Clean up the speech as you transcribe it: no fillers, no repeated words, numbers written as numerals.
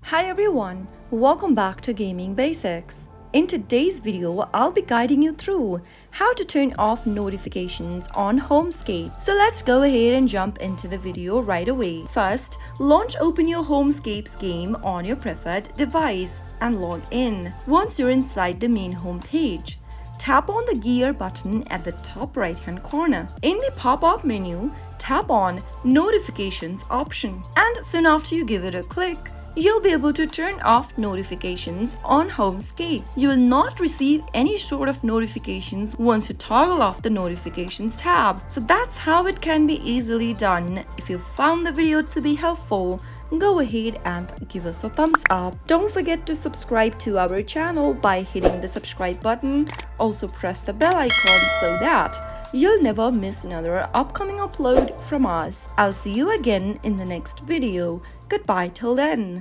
Hi everyone, welcome back to Gaming Basics. In today's video, I'll be guiding you through how to turn off notifications on Homescapes. So let's go ahead and jump into the video right away. First, open your Homescapes game on your preferred device and log in. Once you're inside the main home page, tap on the gear button at the top right hand corner. In the pop-up menu, tap on Notifications option. And soon after you give it a click, you'll be able to turn off notifications on Homescape. You will not receive any sort of notifications once you toggle off the notifications tab. So that's how it can be easily done. If you found the video to be helpful, go ahead and give us a thumbs up. Don't forget to subscribe to our channel by hitting the subscribe button. Also press the bell icon so that you'll never miss another upcoming upload from us. I'll see you again in the next video. Goodbye till then.